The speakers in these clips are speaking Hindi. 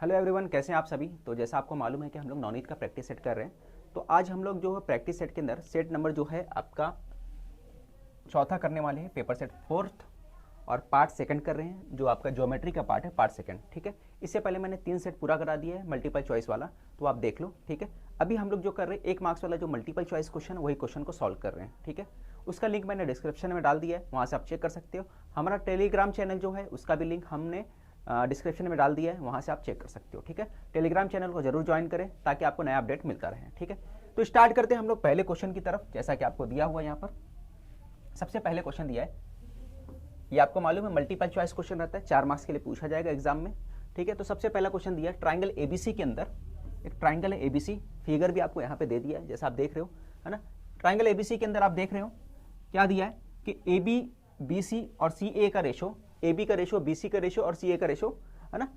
हेलो एवरीवन, कैसे हैं आप सभी। तो जैसा आपको मालूम है कि हम लोग नवनीत का प्रैक्टिस सेट कर रहे हैं। तो आज हम लोग जो है प्रैक्टिस सेट के अंदर सेट नंबर जो है आपका चौथा करने वाले हैं, पेपर सेट फोर्थ, और पार्ट सेकंड कर रहे हैं जो आपका ज्योमेट्री का पार्ट है, पार्ट सेकंड। ठीक है, इससे पहले मैंने 3 सेट पूरा करा दिया है मल्टीपल चॉइस वाला, तो आप देख लो। ठीक है, अभी हम लोग जो कर रहे हैं 1 मार्क्स वाला जो मल्टीपल चॉइस क्वेश्चन, वही क्वेश्चन को सॉल्व कर रहे हैं। ठीक है, उसका लिंक मैंने डिस्क्रिप्शन में डाल दिया है, वहाँ से आप चेक कर सकते हो। हमारा टेलीग्राम चैनल जो है उसका भी लिंक हमने डिस्क्रिप्शन में डाल दिया है, वहाँ से आप चेक कर सकते हो। ठीक है, टेलीग्राम चैनल को जरूर ज्वाइन करें ताकि आपको नया अपडेट मिलता रहे। ठीक है, तो स्टार्ट करते हैं हम लोग पहले क्वेश्चन की तरफ। जैसा कि आपको दिया हुआ यहाँ पर सबसे पहले क्वेश्चन दिया है, ये आपको मालूम है मल्टीपल चॉइस क्वेश्चन रहता है, 4 मार्क्स के लिए पूछा जाएगा एग्जाम में। ठीक है, तो सबसे पहला क्वेश्चन दिया है ट्राइंगल एबीसी के अंदर, एक ट्राइंगल है एबीसी, फिगर भी आपको यहाँ पे दे दिया है जैसा आप देख रहे हो, है ना। ट्राइंगल एबीसी के अंदर आप देख रहे हो क्या दिया है कि ए बी बी सी और सी ए का रेशो, ए बी का रेशो, बी सी का रेशो और सी ए का रेशो, है ना,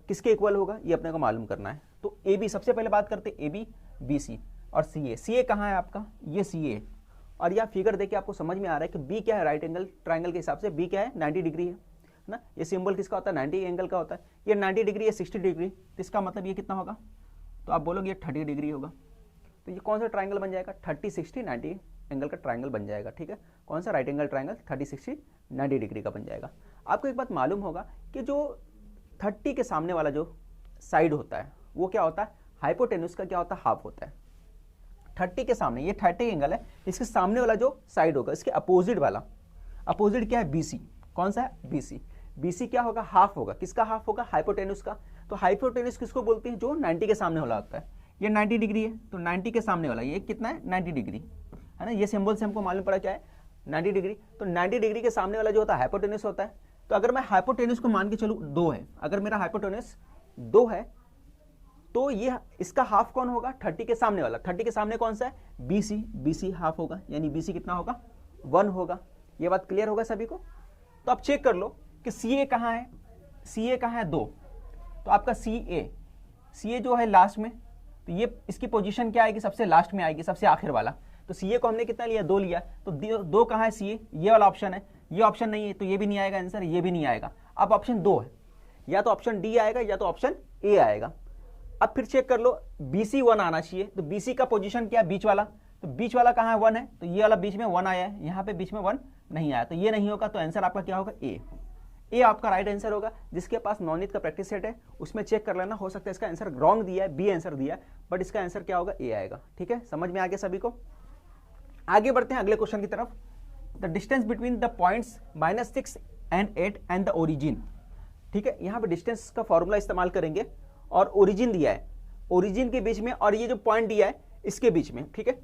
किसके इक्वल होगा ये अपने को मालूम करना है। तो ए बी, सबसे पहले बात करते हैं ए बी बी सी और सी ए। सी ए कहाँ है आपका, ये सी ए, और यह फिगर देखिए आपको समझ में आ रहा है कि बी क्या है, राइट एंगल ट्राइंगल के हिसाब से बी क्या है, 90 डिग्री है ना। ये सिंबल किसका होता है, 90 एंगल का होता है। ये 90 डिग्री है, 60 डिग्री, तो इसका मतलब ये कितना होगा, तो आप बोलोगे ये 30 डिग्री होगा। तो ये कौन सा ट्राइंगल बन जाएगा, 30 60 90 एंगल का ट्राइंगल बन जाएगा। ठीक है, कौन सा, राइट एंगल ट्राइंगल 30 60 90 डिग्री का बन जाएगा। आपको एक बात मालूम होगा कि जो 30 के सामने वाला जो साइड होता है वो क्या होता है, हाइपोटेन्यूस का क्या होता है, हाफ होता है। 30 के सामने, ये 30 एंगल है, इसके सामने वाला जो साइड होगा, इसके अपोजिट वाला, अपोजिट क्या है, बीसी। कौन सा है, बीसी। बीसी क्या होगा, हाफ होगा। किसका हाफ होगा, हाइपोटेन्यूस का। तो हाइपोटेन्यूस किसको बोलते हैं, जो 90 के सामने वाला होता है। ये 90 डिग्री है, तो 90 के सामने वाला ये कितना है, 90 डिग्री, है ना। ये सिंबल से हमको मालूम पड़ा क्या है, 90 डिग्री। तो 90 डिग्री के सामने वाला जो होता है हाइपोटेन्यूस होता है। तो अगर मैं हाइपोटेन्यूस को मान के चलूँ 2 है, अगर मेरा हाइपोटेन्यूस 2 है, तो ये इसका हाफ कौन होगा, 30 के सामने वाला। 30 के सामने कौन सा है, बीसी। बीसी हाफ होगा, यानी बीसी कितना होगा, 1 होगा। ये बात क्लियर होगा सभी को। तो आप चेक कर लो कि सी ए कहाँ है, सी ए कहाँ है, 2। तो आपका सी ए जो है लास्ट में, तो ये इसकी पोजीशन क्या आएगी, सबसे लास्ट में आएगी, सबसे आखिर वाला। तो सी ए को हमने कितना लिया, 2 लिया। तो 2 कहाँ है, सी ए, ये वाला ऑप्शन है। ये ऑप्शन नहीं है तो ये भी नहीं आएगा आंसर, ये भी नहीं आएगा। अब ऑप्शन 2 है, या तो ऑप्शन डी आएगा या तो ऑप्शन ए आएगा। अब फिर चेक कर लो, BC 1 आना चाहिए। तो BC का पोजीशन क्या है, बीच वाला। तो बीच वाला कहाँ है, 1 है, तो ये वाला बीच में 1 आया है, यहाँ पे बीच में 1 नहीं आया, तो ये नहीं होगा। तो आंसर आपका क्या होगा, ए आपका राइट आंसर होगा। जिसके पास नवनीत का प्रैक्टिस सेट है उसमें चेक कर लेना, हो सकता है इसका आंसर रॉन्ग दिया है, बी आंसर दिया है, बट इसका आंसर क्या होगा, ए आएगा। ठीक है, समझ में आ गया सभी को। आगे बढ़ते हैं अगले क्वेश्चन की तरफ। The distance between the points -6 and 8 and the origin. ठीक है, यहाँ पे डिस्टेंस का फॉर्मूला इस्तेमाल करेंगे और ओरिजिन दिया है, ओरिजिन के बीच में और ये जो पॉइंट दिया है इसके बीच में। ठीक है,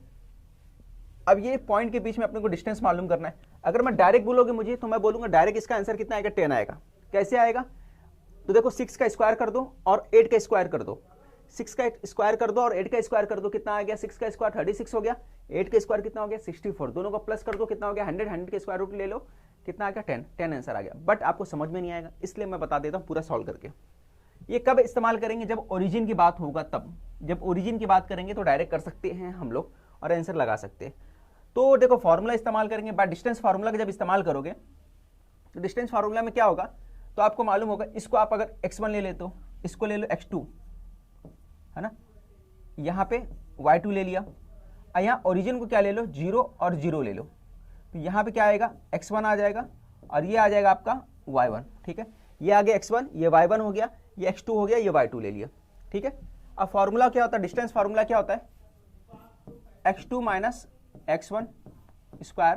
अब ये पॉइंट के बीच में अपने को डिस्टेंस मालूम करना है। अगर मैं डायरेक्ट बोलोगे मुझे, तो मैं बोलूंगा डायरेक्ट इसका आंसर कितना आएगा, 10 आएगा। कैसे आएगा, तो देखो 6 का स्क्वायर कर दो और 8 का स्क्वायर कर दो। 6 का स्क्वायर कर दो और 8 का स्क्वायर कर दो, कितना आ गया, 6 का स्क्वायर 36 हो गया, 8 का स्क्वायर कितना हो गया, 64। दोनों को प्लस कर दो, कितना हो गया, 100। 100 के स्क्वायर रूट ले लो, कितना आ गया, 10 आंसर आ गया। बट आपको समझ में नहीं आएगा, इसलिए मैं बता देता हूँ पूरा सॉल्व करके। ये कब इस्तेमाल करेंगे, जब ओरिजिन की बात होगा तब। जब ओरिजिन की बात करेंगे तो डायरेक्ट कर सकते हैं हम लोग और आंसर लगा सकते हैं। तो देखो फॉर्मूला इस्तेमाल करेंगे, बट डिस्टेंस फार्मूला का जब इस्तेमाल करोगे तो डिस्टेंस फार्मूला में क्या होगा, तो आपको मालूम होगा, इसको आप अगर x1 ले लेते हो, इसको ले लो x2, है ना, यहाँ पे y2 ले लिया, और यहाँ ओरिजिन को क्या ले लो, 0 और 0 ले लो। तो यहाँ पे क्या आएगा, x1 आ जाएगा और ये आ जाएगा आपका y1। ठीक है, ये आ गया x1, ये y1 हो गया, ये x2 हो गया, ये y2 ले लिया। ठीक है, अब फॉर्मूला क्या होता है, डिस्टेंस फार्मूला क्या होता है, x2 minus x1 square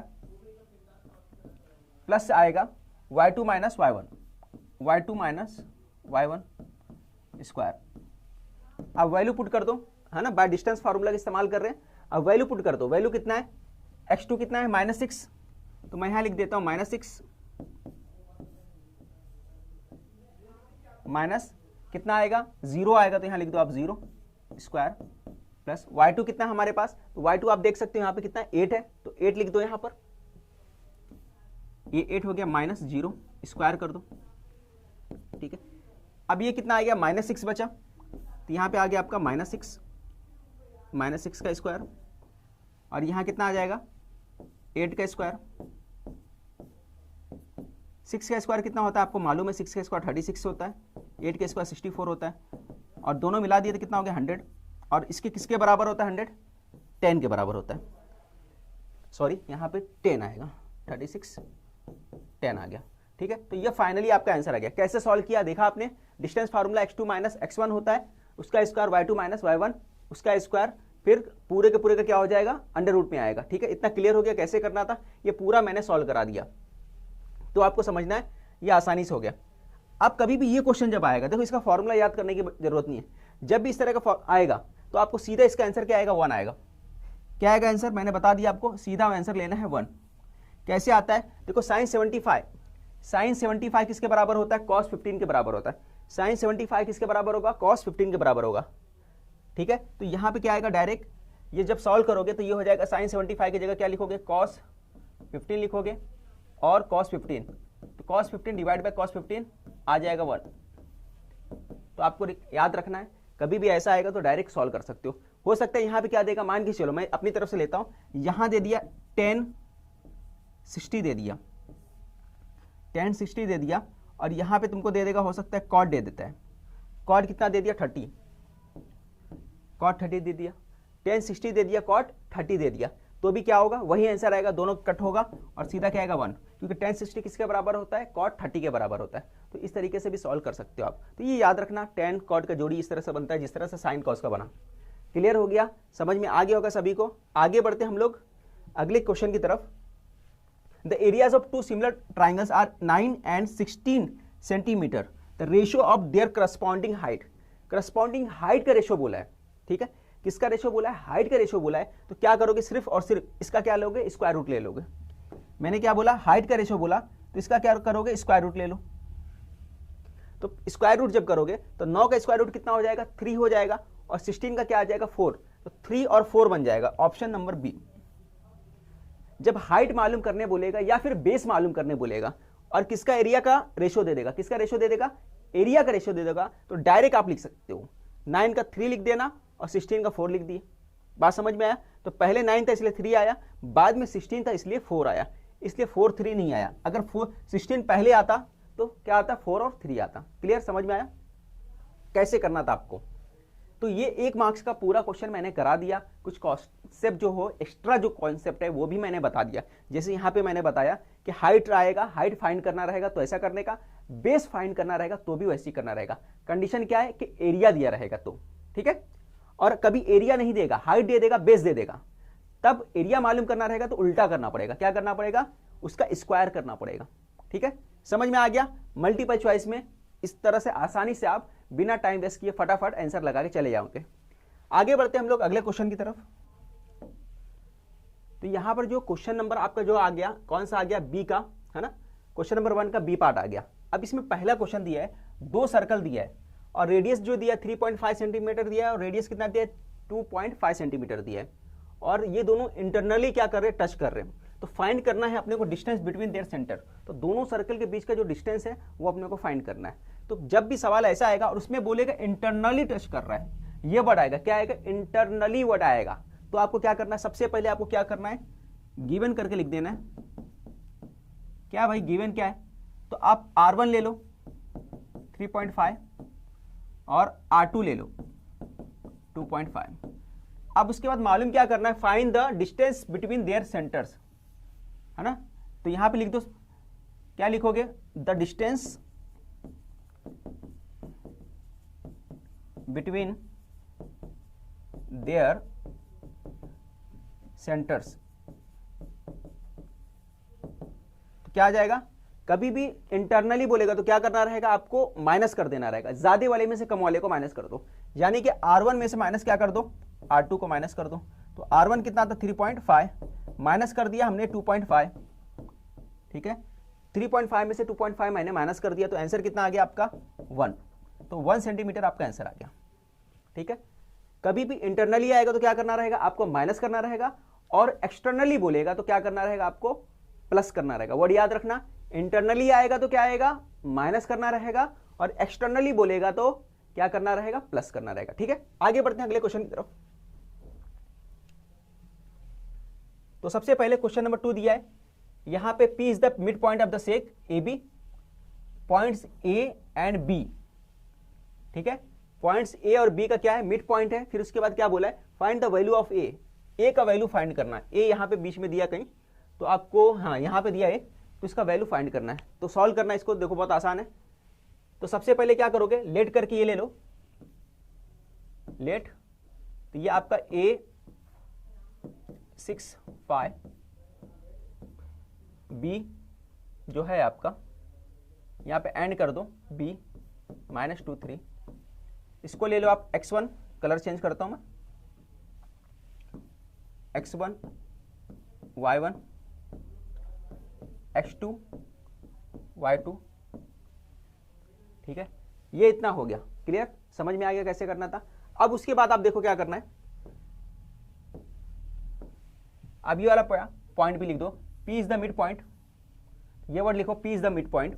plus आएगा y2 minus y1, y2 minus y1 square. अब वैल्यू पुट कर दो, है ना, बाय डिस्टेंस फार्मूला का इस्तेमाल कर रहे हैं। अब वैल्यू पुट कर दो, वैल्यू कितना है, x2 कितना है, -6, तो मैं यहां लिख देता हूं -6 माइनस कितना आएगा, 0 आएगा, तो यहां लिख दो आप 0 स्क्वायर प्लस y2 कितना है हमारे पास, तो y2 आप देख सकते हो यहाँ पे कितना है, 8 है, तो 8 लिख दो यहाँ पर, ये 8 हो गया, -0 स्क्वायर कर दो। ठीक है, अब ये कितना आ गया, -6 बचा, तो यहाँ पे आ गया आपका -6 का स्क्वायर, और यहाँ कितना आ जाएगा, 8 का स्क्वायर। 6 का स्क्वायर कितना होता है आपको मालूम है, 6 का स्क्वायर 36 होता है। 8 का स्क्वायर 64 होता है, और दोनों मिला दिए तो कितना हो गया 100, और इसके किसके बराबर होता है 100, 10 के बराबर होता है, सॉरी यहाँ पे 10 आएगा, 36 10 आ गया। ठीक है, तो ये फाइनली आपका आंसर आ गया। कैसे सॉल्व किया देखा आपने, distance formula x2 minus x1 होता है, उसका स्क्वायर y2 माइनस y1, उसका स्क्वायर फिर पूरे के पूरे का क्या हो जाएगा अंडर रूट में आएगा। ठीक है, इतना क्लियर हो गया कैसे करना था, ये पूरा मैंने सॉल्व करा दिया, तो आपको समझना है ये आसानी से हो गया। अब कभी भी ये क्वेश्चन जब आएगा, देखो इसका फॉर्मूला याद करने की जरूरत नहीं है, जब भी इस तरह का आएगा तो आपको सीधा इसका आंसर क्या आएगा 1 आएगा। क्या आएगा आंसर, मैंने बता दिया आपको, सीधा आंसर लेना है 1। कैसे आता है देखो, साइन 75 किसके बराबर होता है, cos 15 के बराबर होता है। साइन 75 किसके बराबर होगा, cos 15 के बराबर होगा। ठीक है, तो यहां पे क्या आएगा डायरेक्ट, ये जब सॉल्व करोगे तो ये हो जाएगा साइन 75 की जगह क्या लिखोगे, cos 15 लिखोगे, और cos 15, तो cos 15 डिवाइड बाय cos 15 आ जाएगा 1। तो आपको याद रखना है, कभी भी ऐसा आएगा तो डायरेक्ट सॉल्व कर सकते हो सकता है यहाँ पे क्या देगा, मान के चलो मैं अपनी तरफ से लेता हूं, यहां दे दिया 10 60 दे दिया, 10 60 दे दिया, और यहां पे तुमको दे देगा, हो सकता है कॉट दे देता है, कॉट कितना दे दिया 30, कॉट 30 दे दिया, 10 60 दे दिया, कॉट 30 दे दिया, तो भी क्या होगा वही आंसर आएगा, दोनों कट होगा और सीधा क्या आएगा 1, क्योंकि 10 60 किसके बराबर होता है, कॉट 30 के बराबर होता है। तो इस तरीके से भी सॉल्व कर सकते हो आप। तो ये याद रखना, 10 कॉट का जोड़ी इस तरह से बनता है जिस तरह से साइन कॉस का बना। क्लियर हो गया, समझ में आ गया होगा सभी को। आगे बढ़ते हम लोग अगले क्वेश्चन की तरफ। The areas of two similar triangles are 9 and 16 centimetre, the ratio of their corresponding height. Corresponding height का रेशियो बोला है, ठीक है, किसका रेशियो बोला है, हाइट का रेशियो बोला है। तो क्या करोगे, सिर्फ और सिर्फ इसका क्या लोगे, स्क्वायर रूट ले लोगे। मैंने क्या बोला, हाइट का रेशियो बोला, तो इसका क्या करोगे, स्क्वायर रूट ले लो। तो स्क्वायर रूट जब करोगे तो 9 का स्क्वायर रूट कितना हो जाएगा, 3 हो जाएगा, और 16 का क्या आ जाएगा 4, तो 3 और 4 बन जाएगा, ऑप्शन नंबर बी। जब हाइट मालूम करने बोलेगा या फिर बेस मालूम करने बोलेगा और किसका एरिया का रेशियो दे देगा, किसका रेशियो दे देगा, एरिया का रेशियो दे देगा, तो डायरेक्ट आप लिख सकते हो 9 का 3 लिख देना और 16 का 4 लिख दिए। बात समझ में आया। तो पहले 9 था इसलिए 3 आया, बाद में 16 था इसलिए 4 आया, इसलिए 4 3 नहीं आया। अगर 16 पहले आता तो क्या आता, 4 और 3 आता। क्लियर, समझ में आया कैसे करना था आपको। तो ये 1 मार्क्स का पूरा क्वेश्चन मैंने करा दिया। कुछ कॉन्सेप्ट जो हो, एक्स्ट्रा जो कॉन्सेप्ट है वो भी मैंने बता दिया। जैसे यहाँ पे मैंने बताया कि हाइट आएगा, हाइट फाइंड करना रहेगा तो ऐसा करने का, बेस फाइंड करना रहेगा तो भी वैसे ही करना रहेगा। कंडीशन क्या है कि एरिया दिया रहेगा तो, ठीक है। और कभी एरिया नहीं देगा, हाइट दे देगा, बेस दे देगा, तब एरिया मालूम करना रहेगा तो उल्टा करना पड़ेगा। क्या करना पड़ेगा, उसका स्क्वायर करना पड़ेगा। ठीक है, समझ में आ गया। मल्टीपल चॉइस में इस तरह से आसानी से आप बिना टाइम वेस्ट किए फटाफट आंसर लगा के चले जाओगे। आगे बढ़ते हम लोग अगले क्वेश्चन की तरफ। तो यहां पर जो क्वेश्चन नंबर आपका जो आ गया, कौन सा आ गया, बी का, है ना। क्वेश्चन नंबर 1 का बी पार्ट आ गया। अब इसमें पहला क्वेश्चन दिया है, 2 सर्कल दिया है और रेडियस जो दिया 3.5 सेंटीमीटर दिया है और रेडियस कितना दिया है, 2.5 सेंटीमीटर दिया है, और ये दोनों इंटरनली क्या कर रहे हैं, टच कर रहे हैं। तो फाइंड करना है अपने को डिस्टेंस बिटवीन देयर सेंटर। तो दोनों सर्कल के बीच का जो डिस्टेंस है वो अपने को फाइंड करना है। तो जब भी सवाल ऐसा आएगा और उसमें बोलेगा इंटरनली टच कर रहा है, ये वर्ड आएगा, क्या आएगा, इंटरनली वर्ड आएगा, तो आपको क्या करना है, सबसे पहले आपको क्या करना है, गिवन करके लिख देना है। क्या भाई गिवन क्या है, तो आप R1 ले लो 3.5 और R2 ले लो 2.5। अब उसके बाद मालूम क्या करना है, find the distance between their centres, है ना। तो यहां पे लिख दो, क्या लिखोगे, the distance between their centres. तो क्या आ जाएगा, कभी भी इंटरनली बोलेगा तो क्या करना रहेगा, आपको माइनस कर देना रहेगा, ज्यादा वाले में से कम वाले को माइनस कर दो। यानी कि R1 में से माइनस क्या कर दो, R2 को माइनस कर दो। तो R1 कितना था 3.5, माइनस कर दिया हमने 2.5, ठीक है। 3.5 में से 2.5 मैंने माइनस कर दिया, तो आंसर कितना आ गया आपका 1। तो 1 सेंटीमीटर आपका आंसर आ गया, ठीक है। कभी भी इंटरनली आएगा तो क्या करना रहेगा, आपको माइनस करना रहेगा, और एक्सटर्नली बोलेगा तो क्या करना रहेगा, आपको प्लस करना रहेगा। वर्ड याद रखना, इंटरनली आएगा तो क्या आएगा, माइनस करना रहेगा, और एक्सटर्नली बोलेगा तो क्या करना रहेगा, प्लस करना रहेगा, ठीक है। आगे बढ़ते हैं अगले क्वेश्चन की तरफ। तो सबसे पहले क्वेश्चन नंबर 2 दिया है, यहां पे P is the mid point of the sake AB, points A and B ठीक है। पॉइंट्स ए और बी का क्या है, मिड पॉइंट है। फिर उसके बाद क्या बोला है, फाइंड द वैल्यू ऑफ ए का वैल्यू फाइंड करना है। ए यहाँ पे बीच में दिया कहीं, तो आपको, हाँ यहाँ पे दिया है, तो इसका वैल्यू फाइंड करना है। तो सॉल्व करना है इसको, देखो बहुत आसान है। तो सबसे पहले क्या करोगे, लेट करके ये ले लो, लेट, तो ये आपका A65 B जो है आपका, यहाँ पे एंड कर दो B -2 3, इसको ले लो आप x1, कलर चेंज करता हूं मैं, x1 y1 x2 y2, ठीक है। ये इतना हो गया, क्लियर, समझ में आ गया कैसे करना था। अब उसके बाद आप देखो क्या करना है, अब ये वाला पॉइंट भी लिख दो, P is the mid point, ये वर्ड लिखो, P is the mid point,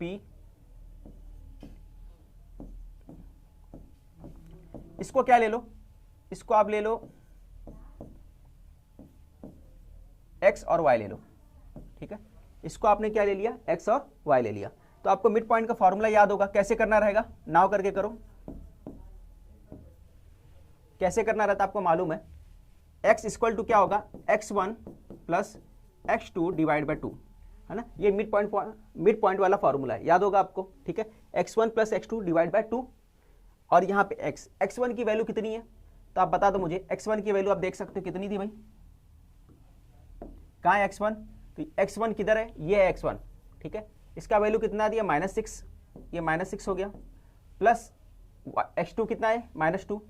P, इसको क्या ले लो, इसको आप ले लो x और y ले लो, ठीक है। इसको आपने क्या ले लिया, x और y ले लिया। तो आपको मिड पॉइंट का फॉर्मूला याद होगा, कैसे करना रहेगा, नाव करके करो, कैसे करना रहता आपको मालूम है। x इक्वल टू क्या होगा, x1 plus x2 divide by 2, है ना। ये मिड पॉइंट वाला फॉर्मूला है, याद होगा आपको, ठीक है। x1 plus x2 divide by 2, और यहाँ पे x1 की वैल्यू कितनी है, तो आप बता दो मुझे। x1 की वैल्यू आप देख सकते हो कितनी थी भाई, कहाँ है x1, तो x1 किधर है, ये है x1, ठीक है। इसका वैल्यू कितना दिया, -6, ये -6 हो गया, प्लस x2 कितना है, -2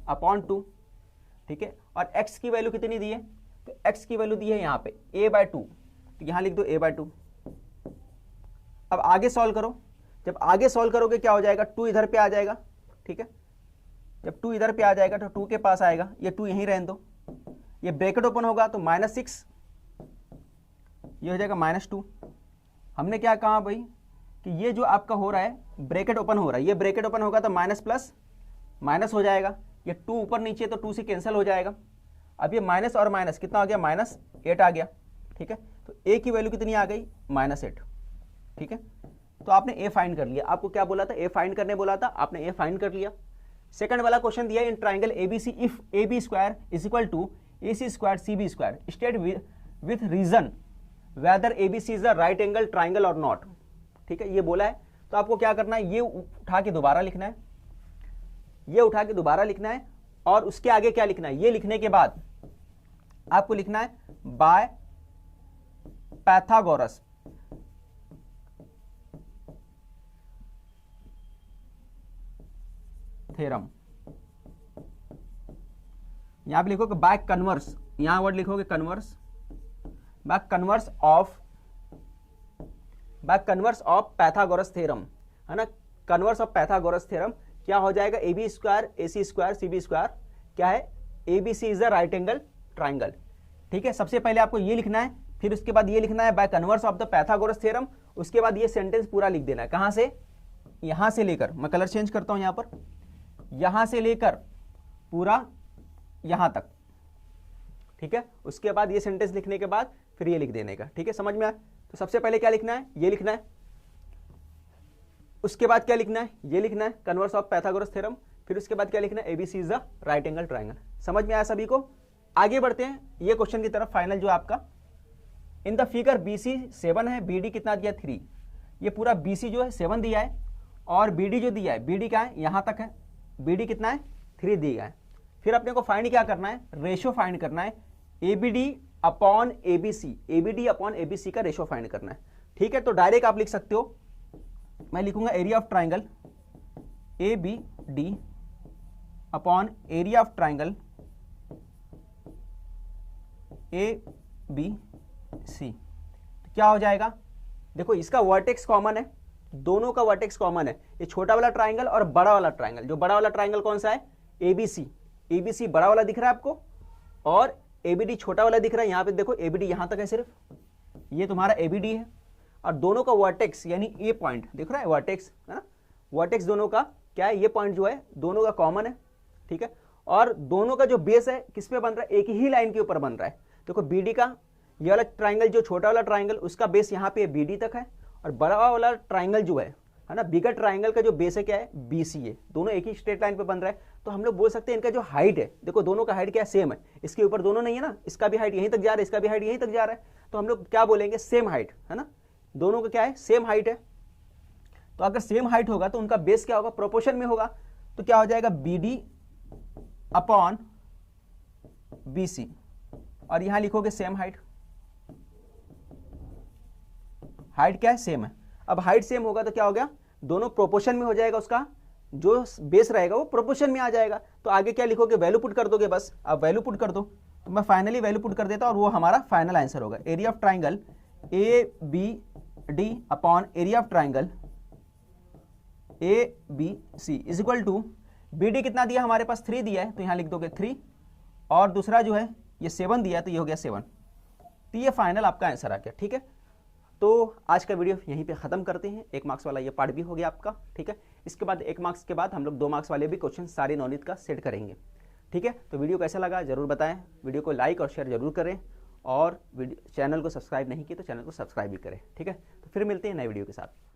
अपॉन 2, ठीक है। और x की वैल्यू कितनी दी है, तो x की वैल्यू दी है यहाँ पे a/2, तो यहाँ लिख दो a/2। अब आगे सॉल्व करो, जब आगे सॉल्व करोगे क्या हो जाएगा, 2 इधर पे आ जाएगा, ठीक है। जब 2 इधर पे आ जाएगा तो 2 के पास आएगा, ये 2 यहीं रहने दो, ये ब्रैकेट ओपन होगा तो -6, ये हो जाएगा -2। हमने क्या कहा भाई कि ये जो आपका हो रहा है ब्रैकेट ओपन हो रहा है, ये ब्रैकेट ओपन होगा तो माइनस प्लस माइनस हो जाएगा, ये 2 ऊपर नीचे तो 2 से कैंसिल हो जाएगा। अब ये माइनस और माइनस कितना हो गया, -8 आ गया, ठीक है। तो a की वैल्यू कितनी आ गई, -8, ठीक है। तो आपने a फाइंड कर लिया, आपको क्या बोला था, a फाइंड करने बोला था, आपने a फाइंड कर लिया। सेकंड वाला क्वेश्चन दिया, in triangle ABC if AB² is equal to AC² CB², state with reason whether ABC is a right angle triangle और नॉट, ठीक है। ये बोला है, तो आपको क्या करना है, ये उठा के दोबारा लिखना है, ये उठा के दोबारा लिखना है, और उसके आगे क्या लिखना है, ये लिखने के बाद आपको लिखना है बाय पैथागोरस थ्योरम। यहां पे लिखोगे बाय कन्वर्स, यहां वर्ड लिखोगे converse, by converse of Pythagoras theorem, है ना। कन्वर्स ऑफ पैथागोरस थ्योरम क्या हो जाएगा, AB² AC² CB² क्या है, ABC is a right angle triangle, ठीक है। सबसे पहले आपको ये लिखना है, फिर उसके बाद ये लिखना है by converse of the Pythagoras theorem, उसके बाद ये सेंटेंस पूरा लिख देना है। कहां से, यहां से लेकर, मैं कलर चेंज करता हूं यहां पर, यहां से लेकर पूरा यहां तक, ठीक है। उसके बाद ये सेंटेंस लिखने के बाद फिर ये लिख देने का, ठीक है। समझ में आया। तो सबसे पहले क्या लिखना है, ये लिखना है, उसके बाद क्या लिखना है, ये लिखना है कन्वर्स ऑफ पैथागोरस थ्योरम, फिर उसके बाद क्या लिखना है, ABC is a right angle triangle. समझ में आया सभी को। आगे बढ़ते हैं ये क्वेश्चन की तरफ, फाइनल जो आपका, इन द फिगर BC 7 है, BD कितना दिया 3, ये पूरा BC जो है 7 दिया है, और BD जो दिया है, BD क्या है, यहां तक है, BD कितना है 3 दिया है। फिर अपने को फाइंड क्या करना है, रेशो फाइंड करना है, ABD upon ABC, ABD upon ABC का रेशो फाइंड करना है, ठीक है। तो डायरेक्ट आप लिख सकते हो, मैं लिखूंगा area of triangle ABD upon area of triangle ABC, तो क्या हो जाएगा, देखो इसका वर्टेक्स कॉमन है, दोनों का वर्टेक्स कॉमन है, ये छोटा वाला ट्राइंगल और बड़ा वाला ट्राइंगल। जो बड़ा वाला ट्राइंगल कौन सा है, ABC बड़ा वाला दिख रहा है आपको, और ABD छोटा वाला दिख रहा है। यहां पे देखो ABD यहां तक है सिर्फ, ये तुम्हारा ABD है, और दोनों का वर्टेक्स यानी ए पॉइंट दिख रहा है, वर्टेक्स है ना, वर्टेक्स दोनों का क्या है, ये पॉइंट जो है दोनों का कॉमन है, ठीक है। और दोनों का जो बेस है किस पे बन रहा है, एक ही लाइन के ऊपर बन रहा है। देखो BD का ये वाला ट्राइंगल, जो छोटा वाला ट्राइंगल, उसका बेस यहाँ पे BD तक है, और बड़ा वाला ट्राइंगल जो है है ना। बिगर ट्राइंगल का जो बेस है क्या है, BC है, दोनों एक ही स्ट्रेट लाइन पे बन रहा है, तो हम लोग बोल सकते हैं इनका जो हाइट है, देखो दोनों का हाइट क्या है, सेम है, इसके ऊपर दोनों नहीं है ना, इसका भी हाइट यहीं तक जा रहा है, इसका भी हाइट यहीं तक जा रहा है, तो हम लोग क्या बोलेंगे, सेम हाइट, है ना, दोनों का क्या है, सेम हाइट है। तो अगर सेम हाइट होगा तो उनका बेस क्या होगा, प्रोपोर्शन में होगा, तो क्या हो जाएगा, BD अपॉन BC, और यहां लिखोगे सेम हाइट, हाइट क्या है, सेम है। अब हाइट सेम होगा तो क्या हो गया, दोनों प्रोपोर्शन में हो जाएगा, उसका जो बेस रहेगा वो प्रोपोर्शन में आ जाएगा। तो आगे क्या लिखोगे, वैल्यू पुट कर दोगे बस, अब वैल्यू पुट कर दो, तो मैं फाइनली वैल्यू पुट कर देता हूं और वो हमारा फाइनल आंसर होगा, area of triangle ABD upon area of triangle ABC is equal to, BD कितना दिया हमारे पास, 3 दिया है, तो यहां लिख दोगे 3, और दूसरा जो है ये 7 दिया है, तो ये हो गया 7, तो ये फाइनल आपका आंसर आ गया। ठीक है, तो आज का वीडियो यहीं पे खत्म करते हैं, 1 मार्क्स वाला ये पार्ट भी हो गया आपका। ठीक है, इसके बाद 1 मार्क्स के बाद हम लोग 2 मार्क्स वाले भी क्वेश्चन सारे नवनीत का सेट करेंगे। ठीक है, तो वीडियो कैसा लगा जरूर बताएं, वीडियो को लाइक और शेयर जरूर करें, और चैनल को सब्सक्राइब नहीं किया तो चैनल को सब्सक्राइब भी करें। ठीक है, तो फिर मिलते हैं नए वीडियो के साथ।